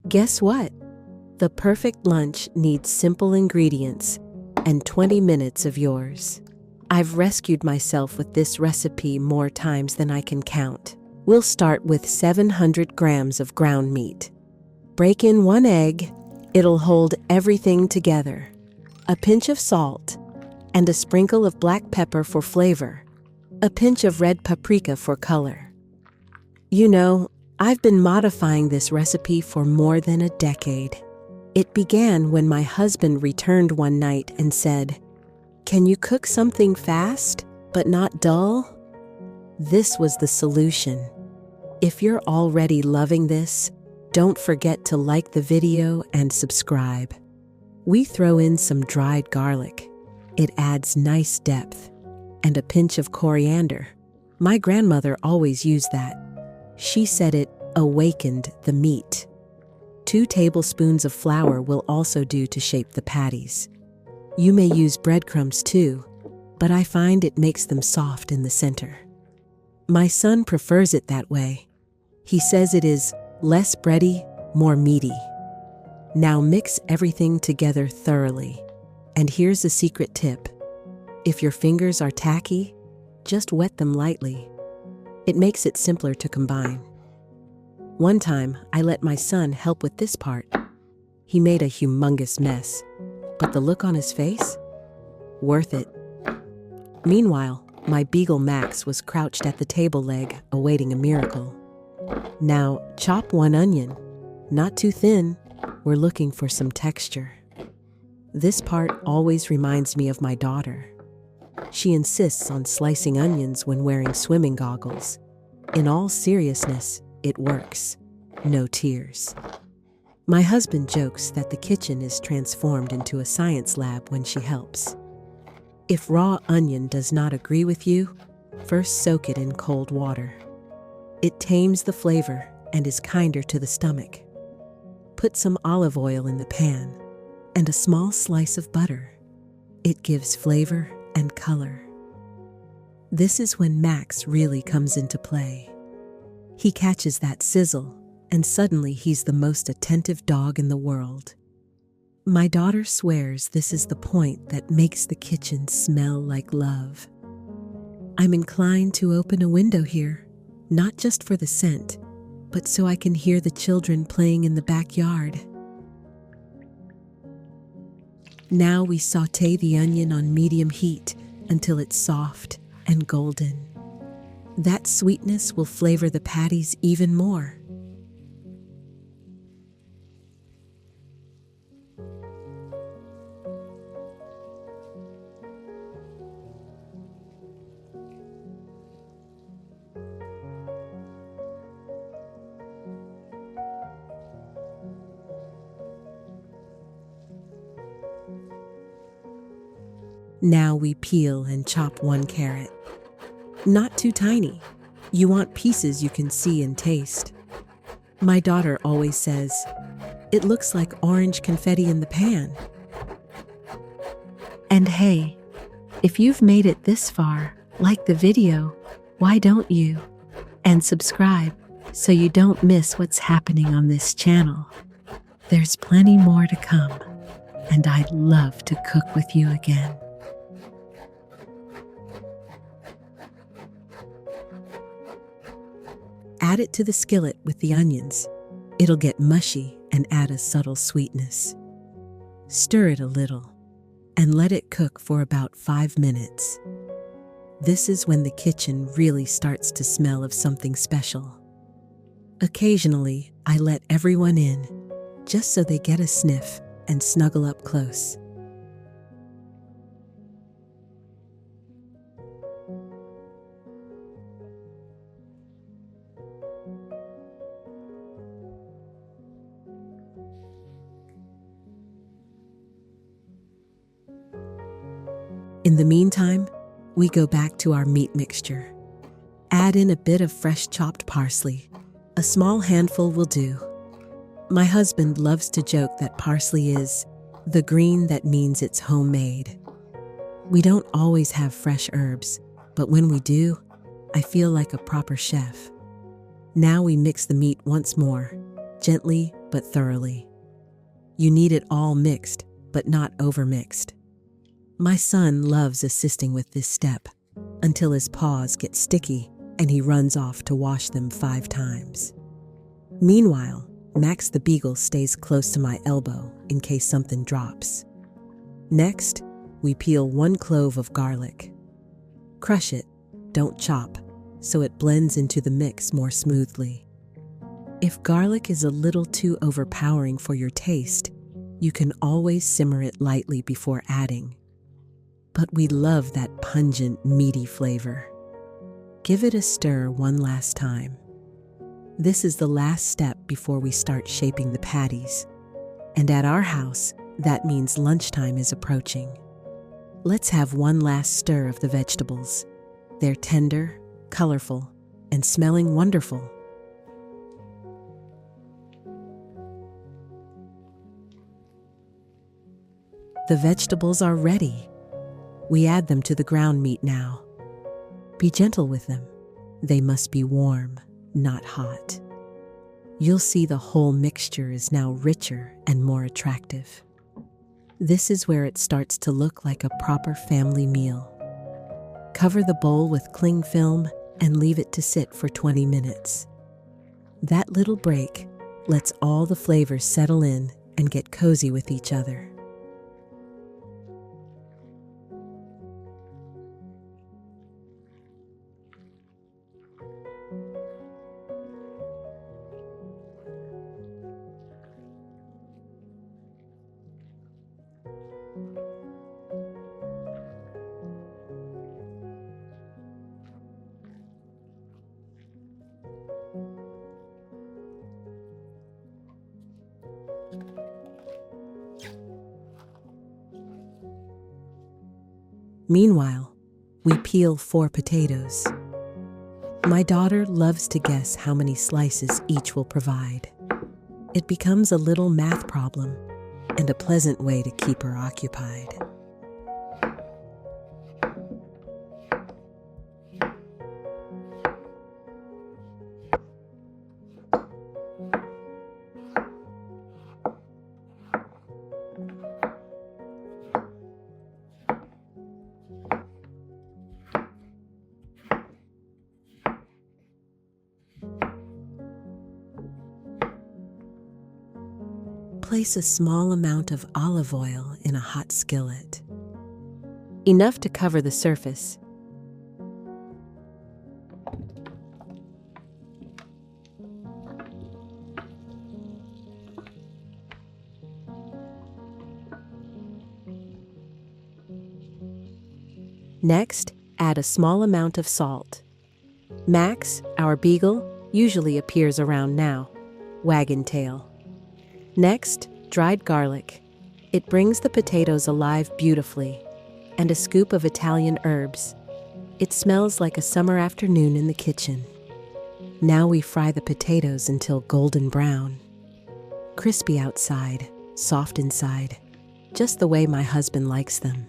Guess what? The perfect lunch needs simple ingredients and 20 minutes of yours. I've rescued myself with this recipe more times than I can count. We'll start with 700 grams of ground meat. Break in 1 egg. It'll hold everything together. A pinch of salt and a sprinkle of black pepper for flavor. A pinch of red paprika for color. You know, I've been modifying this recipe for more than a decade. It began when my husband returned one night and said, "Can you cook something fast, but not dull?" This was the solution. If you're already loving this, don't forget to like the video and subscribe. We throw in some dried garlic. It adds nice depth. And a pinch of coriander. My grandmother always used that. She said it awakened the meat. 2 tablespoons of flour will also do to shape the patties. You may use breadcrumbs too, but I find it makes them soft in the center. My son prefers it that way. He says it is less bready, more meaty. Now mix everything together thoroughly. And here's a secret tip. If your fingers are tacky, just wet them lightly. It makes it simpler to combine. One time, I let my son help with this part. He made a humongous mess, but the look on his face? Worth it. Meanwhile, my beagle Max was crouched at the table leg, awaiting a miracle. Now, chop 1 onion. Not too thin. We're looking for some texture. This part always reminds me of my daughter. She insists on slicing onions when wearing swimming goggles. In all seriousness, it works. No tears. My husband jokes that the kitchen is transformed into a science lab when she helps. If raw onion does not agree with you, first soak it in cold water. It tames the flavor and is kinder to the stomach. Put some olive oil in the pan and a small slice of butter. It gives flavor and color. This is when Max really comes into play. He catches that sizzle, and suddenly he's the most attentive dog in the world. My daughter swears this is the point that makes the kitchen smell like love. I'm inclined to open a window here, not just for the scent, but so I can hear the children playing in the backyard. Now we saute the onion on medium heat until it's soft and golden. That sweetness will flavor the patties even more. Now we peel and chop 1 carrot. Not too tiny. You want pieces you can see and taste. My daughter always says, "It looks like orange confetti in the pan." And hey, if you've made it this far, like the video, why don't you? And subscribe so you don't miss what's happening on this channel. There's plenty more to come, and I'd love to cook with you again. Add it to the skillet with the onions. It'll get mushy and add a subtle sweetness. Stir it a little and let it cook for about 5 minutes. This is when the kitchen really starts to smell of something special. Occasionally, I let everyone in, just so they get a sniff and snuggle up close. In the meantime, we go back to our meat mixture. Add in a bit of fresh chopped parsley. A small handful will do. My husband loves to joke that parsley is the green that means it's homemade. We don't always have fresh herbs, but when we do, I feel like a proper chef. Now we mix the meat once more, gently but thoroughly. You need it all mixed, but not overmixed. My son loves assisting with this step until his paws get sticky and he runs off to wash them 5 times. Meanwhile, Max the beagle stays close to my elbow in case something drops. Next, we peel 1 clove of garlic. Crush it, don't chop, so it blends into the mix more smoothly. If garlic is a little too overpowering for your taste, you can always simmer it lightly before adding. But we love that pungent, meaty flavor. Give it a stir one last time. This is the last step before we start shaping the patties. And at our house, that means lunchtime is approaching. Let's have one last stir of the vegetables. They're tender, colorful, and smelling wonderful. The vegetables are ready. We add them to the ground meat now. Be gentle with them. They must be warm, not hot. You'll see the whole mixture is now richer and more attractive. This is where it starts to look like a proper family meal. Cover the bowl with cling film and leave it to sit for 20 minutes. That little break lets all the flavors settle in and get cozy with each other. Meanwhile, we peel 4 potatoes. My daughter loves to guess how many slices each will provide. It becomes a little math problem and a pleasant way to keep her occupied. Place a small amount of olive oil in a hot skillet. Enough to cover the surface. Next, add a small amount of salt. Max, our beagle, usually appears around now, wagging tail. Next, dried garlic. It brings the potatoes alive beautifully. And a scoop of Italian herbs. It smells like a summer afternoon in the kitchen. Now we fry the potatoes until golden brown. Crispy outside, soft inside, just the way my husband likes them.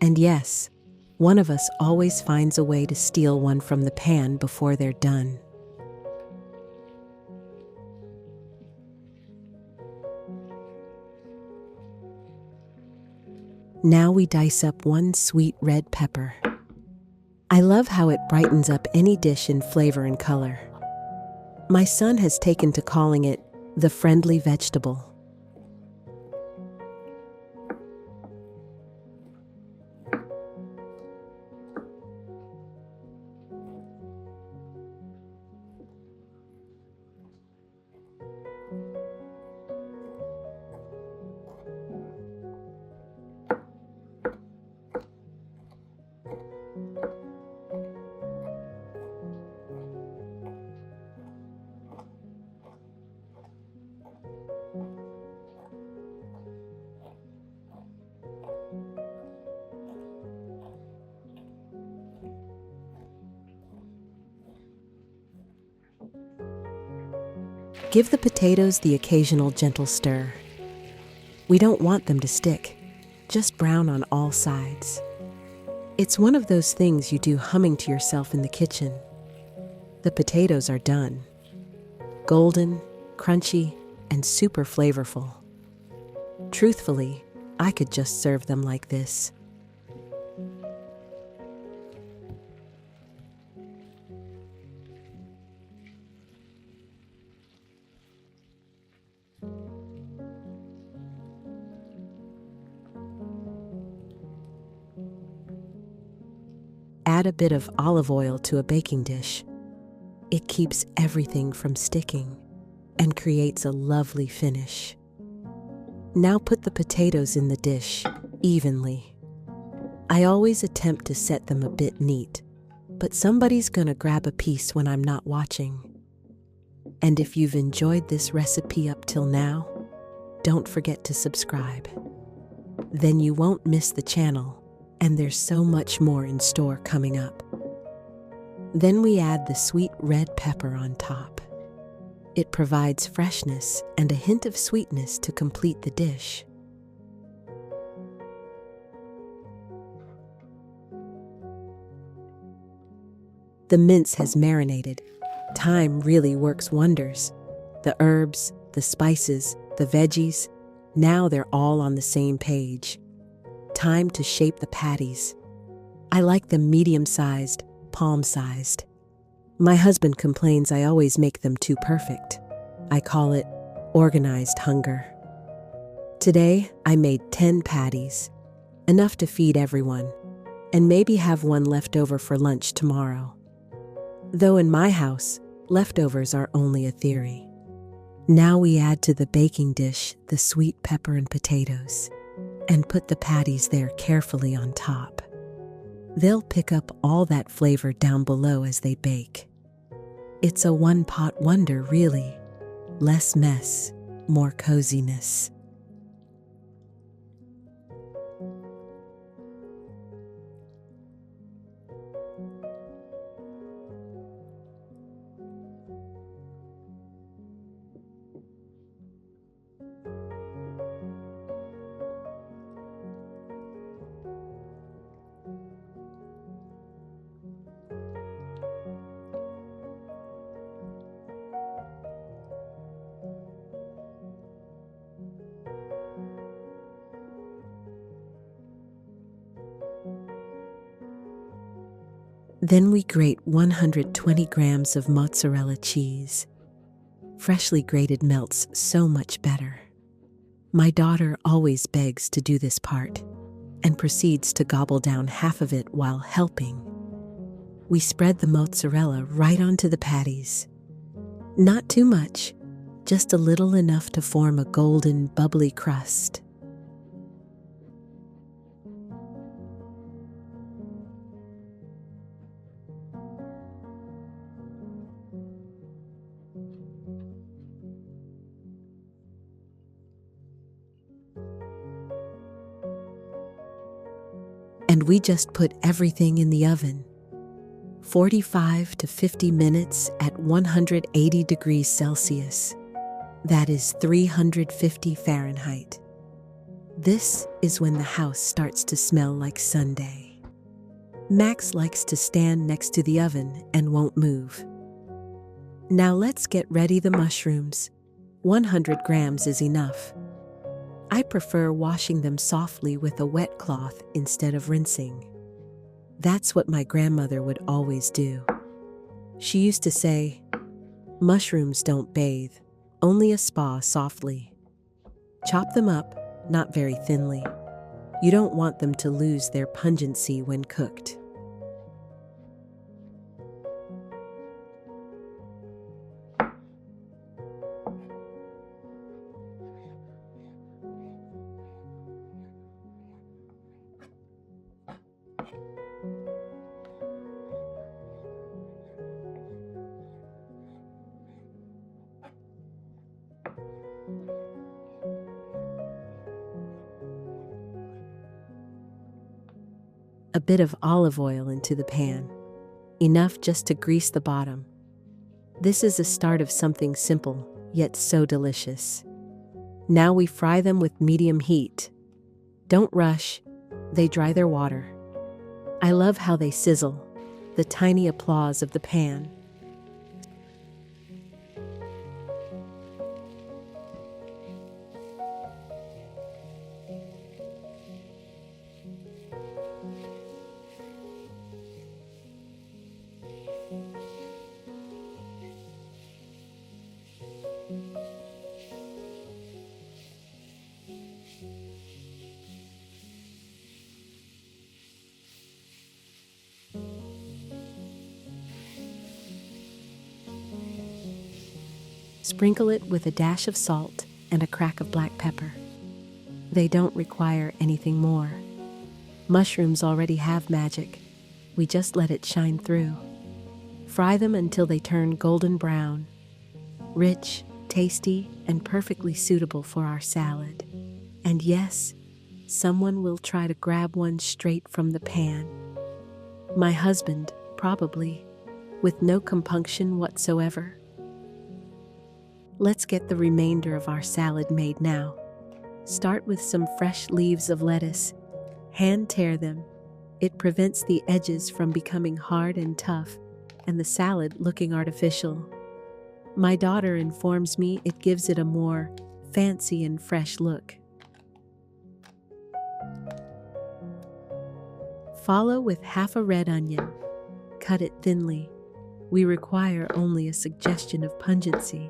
And yes, one of us always finds a way to steal one from the pan before they're done. Now we dice up 1 sweet red pepper. I love how it brightens up any dish in flavor and color. My son has taken to calling it the friendly vegetable. Give the potatoes the occasional gentle stir. We don't want them to stick, just brown on all sides. It's one of those things you do humming to yourself in the kitchen. The potatoes are done. Golden, crunchy, and super flavorful. Truthfully, I could just serve them like this. Add a bit of olive oil to a baking dish. It keeps everything from sticking and creates a lovely finish. Now put the potatoes in the dish evenly. I always attempt to set them a bit neat, but somebody's gonna grab a piece when I'm not watching. And if you've enjoyed this recipe up till now, don't forget to subscribe. Then you won't miss the channel, and there's so much more in store coming up. Then we add the sweet red pepper on top. It provides freshness and a hint of sweetness to complete the dish. The mince has marinated. Thyme really works wonders. The herbs, the spices, the veggies, now they're all on the same page. Time to shape the patties. I like them medium-sized, palm-sized. My husband complains I always make them too perfect. I call it organized hunger. Today, I made 10 patties, enough to feed everyone, and maybe have one left over for lunch tomorrow. Though in my house, leftovers are only a theory. Now we add to the baking dish the sweet pepper and potatoes, and put the patties there carefully on top. They'll pick up all that flavor down below as they bake. It's a one-pot wonder, really. Less mess, more coziness. Then we grate 120 grams of mozzarella cheese. Freshly grated melts so much better. My daughter always begs to do this part and proceeds to gobble down half of it while helping. We spread the mozzarella right onto the patties. Not too much, just a little enough to form a golden, bubbly crust. And we just put everything in the oven. 45 to 50 minutes at 180 degrees Celsius. That is 350 Fahrenheit. This is when the house starts to smell like Sunday. Max likes to stand next to the oven and won't move. Now let's get ready the mushrooms. 100 grams is enough. I prefer washing them softly with a wet cloth instead of rinsing. That's what my grandmother would always do. She used to say, "Mushrooms don't bathe, only a spa softly." Chop them up, not very thinly. You don't want them to lose their pungency when cooked. A bit of olive oil into the pan, enough just to grease the bottom. This is the start of something simple, yet so delicious. Now we fry them with medium heat. Don't rush, they dry their water. I love how they sizzle, the tiny applause of the pan. Sprinkle it with a dash of salt and a crack of black pepper. They don't require anything more. Mushrooms already have magic. We just let it shine through. Fry them until they turn golden brown. Rich, tasty, and perfectly suitable for our salad. And yes, someone will try to grab one straight from the pan. My husband, probably, with no compunction whatsoever. Let's get the remainder of our salad made now. Start with some fresh leaves of lettuce. Hand tear them. It prevents the edges from becoming hard and tough, and the salad looking artificial. My daughter informs me it gives it a more fancy and fresh look. Follow with half a red onion. Cut it thinly. We require only a suggestion of pungency.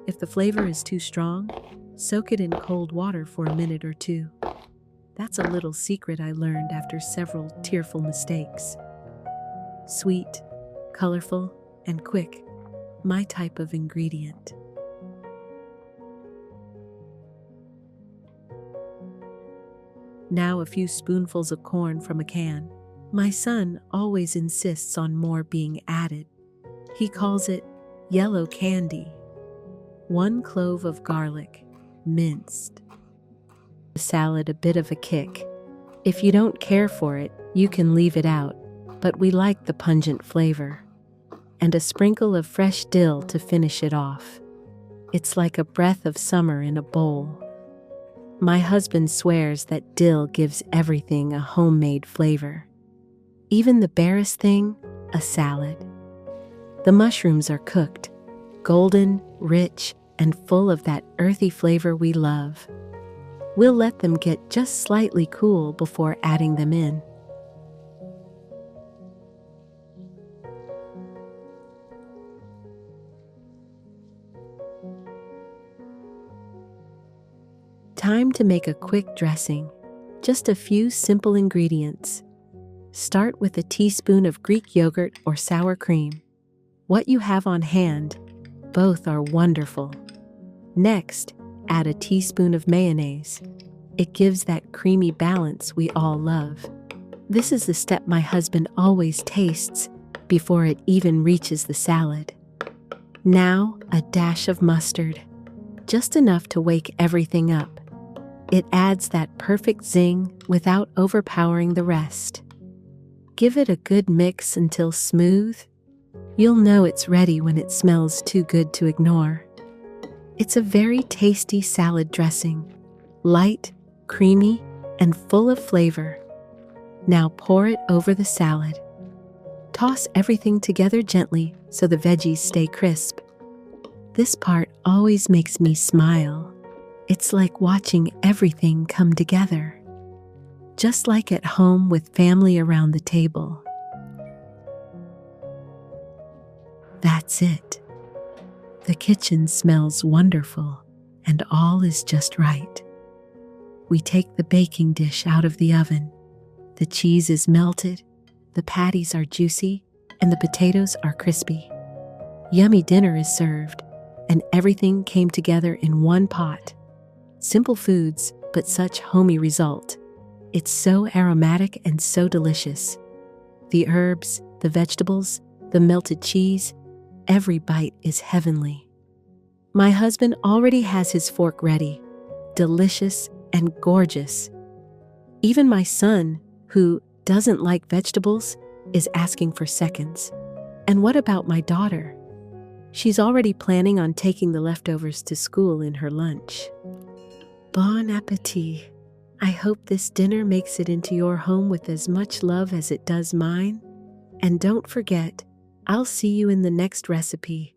If the flavor is too strong, soak it in cold water for a minute or two. That's a little secret I learned after several tearful mistakes. Sweet, colorful, and quick. My type of ingredient. Now a few spoonfuls of corn from a can. My son always insists on more being added. He calls it yellow candy. 1 clove of garlic, minced. The salad a bit of a kick. If you don't care for it, you can leave it out, but we like the pungent flavor. And a sprinkle of fresh dill to finish it off. It's like a breath of summer in a bowl. My husband swears that dill gives everything a homemade flavor. Even the barest thing, a salad. The mushrooms are cooked, golden, rich, and full of that earthy flavor we love. We'll let them get just slightly cool before adding them in. Time to make a quick dressing. Just a few simple ingredients. Start with a teaspoon of Greek yogurt or sour cream. What you have on hand, both are wonderful. Next, add a teaspoon of mayonnaise. It gives that creamy balance we all love. This is the step my husband always tastes before it even reaches the salad. Now, a dash of mustard. Just enough to wake everything up. It adds that perfect zing without overpowering the rest. Give it a good mix until smooth. You'll know it's ready when it smells too good to ignore. It's a very tasty salad dressing, light, creamy, and full of flavor. Now pour it over the salad. Toss everything together gently so the veggies stay crisp. This part always makes me smile. It's like watching everything come together. Just like at home with family around the table. That's it. The kitchen smells wonderful, and all is just right. We take the baking dish out of the oven. The cheese is melted, the patties are juicy, and the potatoes are crispy. Yummy dinner is served, and everything came together in one pot. Simple foods, but such homey result. It's so aromatic and so delicious. The herbs, the vegetables, the melted cheese, every bite is heavenly. My husband already has his fork ready, delicious and gorgeous. Even my son, who doesn't like vegetables, is asking for seconds. And what about my daughter? She's already planning on taking the leftovers to school in her lunch. Bon appetit. I hope this dinner makes it into your home with as much love as it does mine. And don't forget, I'll see you in the next recipe.